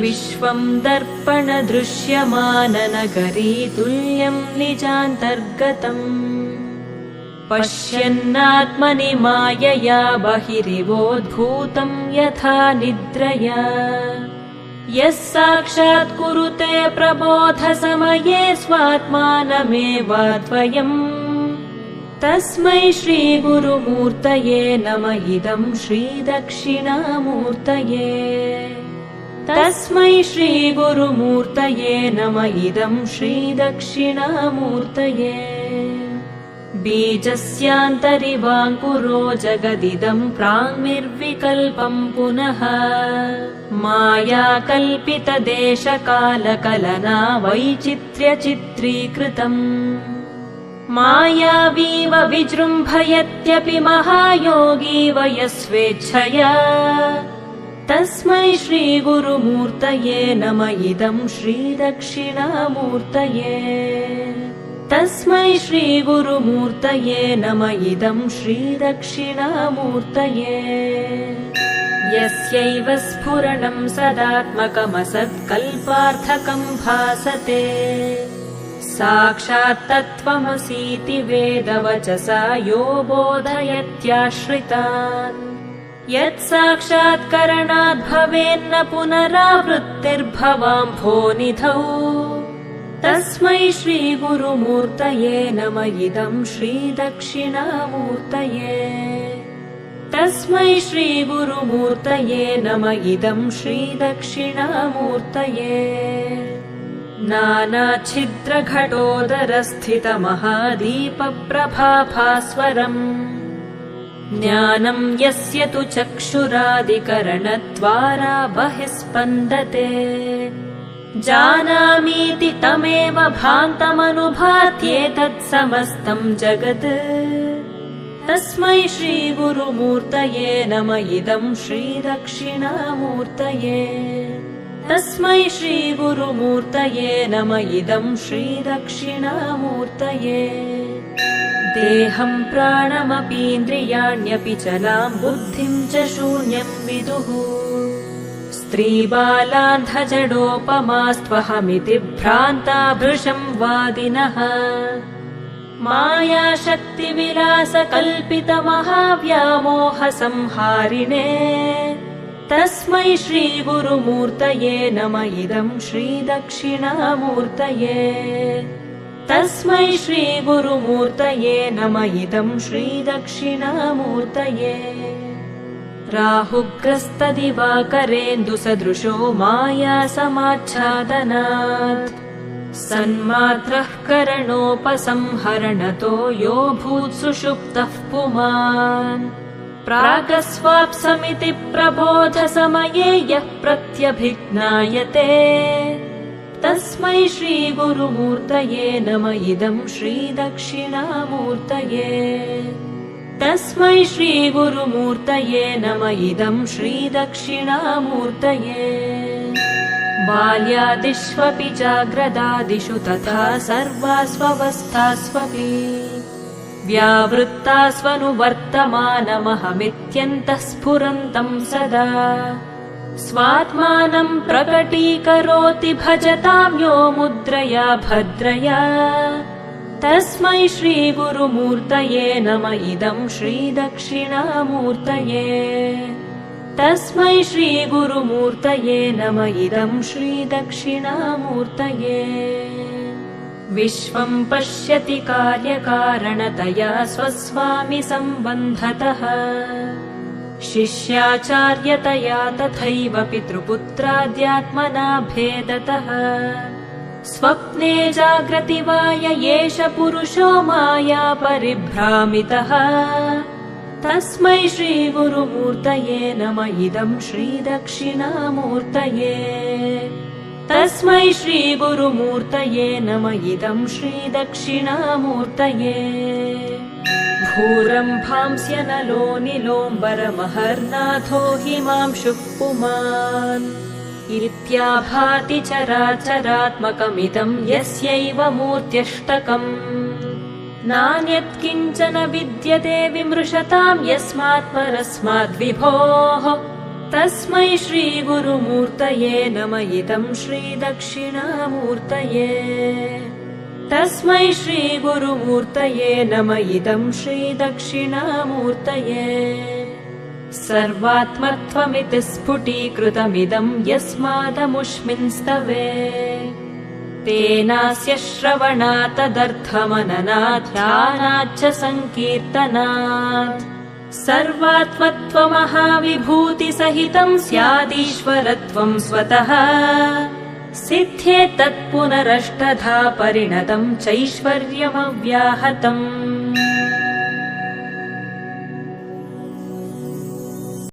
विश्वं दर्पणदृश्यमाननगरी तुल्यं निजान्तर्गतम् पश्यन्नात्मनि मायया बहिरिवोद्भूतं यथा निद्रया यः साक्षात् कुरुते प्रबोधसमये स्वात्मानमेवाद्वयम् तस्मै श्रीगुरुमूर्तये नम इदं श्रीदक्षिणामूर्तये तस्मै श्रीगुरुमूर्तये नम इदं श्रीदक्षिणामूर्तये बीजस्यान्तरिवाङ्कुरो जगदिदं प्राङ्निर्विकल्पं पुनः मायाकल्पितदेशकालकलना वैचित्र्यचित्रीकृतम् मायावीव विजृम्भयत्यपि महायोगी वयस्वेच्छया तस्मै श्रीगुरुमूर्तये नम इदं श्रीदक्षिणामूर्तये तस्मै श्रीगुरुमूर्तये नम इदं श्रीदक्षिणामूर्तये यस्यैव स्फुरणं सदात्मकमसत्कल्पार्थकं भासते साक्षात् तत्त्वमसीति वेदवचसा यो बोधयत्याश्रितान् यत् साक्षात्करणाद् भवेन्न पुनरावृत्तिर्भवाम्भोनिधौ तस्मै श्रीगुरुमूर्तये नम इदं श्रीदक्षिणामूर्तये तस्मै श्रीगुरुमूर्तये नम इदं श्रीदक्षिणामूर्तये नानाच्छिद्रघटोदरस्थितमहादीपप्रभाभास्वरम् ज्ञानं यस्य तु चक्षुरादिकरणद्वारा बहिःस्पन्दते जानामीति तमेव भान्तमनुभात्येतत्समस्तं जगत् तस्मै श्रीगुरुमूर्तये नम इदं श्रीदक्षिणामूर्तये तस्मै श्रीगुरुमूर्तये नम इदं श्रीदक्षिणामूर्तये देहं प्राणमपीन्द्रियाण्यपि चलां बुद्धिं च शून्यं विदुः स्त्रीबालान्धजडोपमास्त्वहमिति भ्रान्ता भृशं वादिनः मायाशक्तिविलासकल्पितमहाव्यामोहसंहारिणे तस्मै श्रीगुरुमूर्तये नम इदं श्रीदक्षिणामूर्तये तस्मै श्रीगुरुमूर्तये नम इदं श्रीदक्षिणामूर्तये राहुग्रस्तदिवाकरेन्दुसदृशो मायासमाच्छादनात् सन्मात्रः करणोपसंहरणतो यो भूत्सुषुप्तः पुमान् प्रागस्वाप्समिति प्रबोधसमये यः प्रत्यभिज्ञायते तस्मै श्रीगुरुमूर्तये नम इदं श्रीदक्षिणामूर्तये तस्मै श्रीगुरुमूर्तये नम इदं श्रीदक्षिणामूर्तये बाल्यादिष्वपि जाग्रदादिषु तथा सर्वास्वस्थास्वपि व्यावृत्तास्वनुवर्तमानमहमित्यन्तः स्फुरन्तं सदा स्वात्मानं प्रकटीकरोति भजतां यो मुद्रया भद्रया तस्मै श्रीगुरुमूर्तये नम इदं श्रीदक्षिणामूर्तये तस्मै श्रीगुरुमूर्तये नम इदं श्रीदक्षिणामूर्तये विश्वं पश्यति कार्यकारणतया स्वस्वामि सम्बन्धतः शिष्याचार्यतया तथैव पितृपुत्राद्यात्मना भेदतः स्वप्ने जाग्रति वा य एष पुरुषो माया परिभ्रामितः तस्मै श्रीगुरुमूर्तये नम इदं श्रीदक्षिणामूर्तये तस्मै श्रीगुरुमूर्तये नम इदं श्रीदक्षिणामूर्तये भूरम्भांस्यनलो निलोम्बरमहर्नाथो हिमांशुः पुमान् इत्याभाति चराचरात्मकमिदं यस्यैव मूर्त्यष्टकम् नान्यत्किञ्चन विद्यते विमृशतां यस्मात् परस्माद्विभोः तस्मै श्रीगुरुमूर्तये नम इदं श्रीदक्षिणामूर्तये तस्मै श्रीगुरुमूर्तये नम इदं श्रीदक्षिणामूर्तये सर्वात्मत्वमिति स्फुटीकृतमिदं यस्मादमुष्मिंस्तवे तेनास्य श्रवणात् तदर्थमननात् ध्यानाच्च सङ्कीर्तनात् सर्वात्मत्वमहाविभूतिसहितं स्यादीश्वरत्वं स्वतः सिद्ध्येत् तत्पुनरष्टधा परिणतं चैश्वर्यमव्याहतम्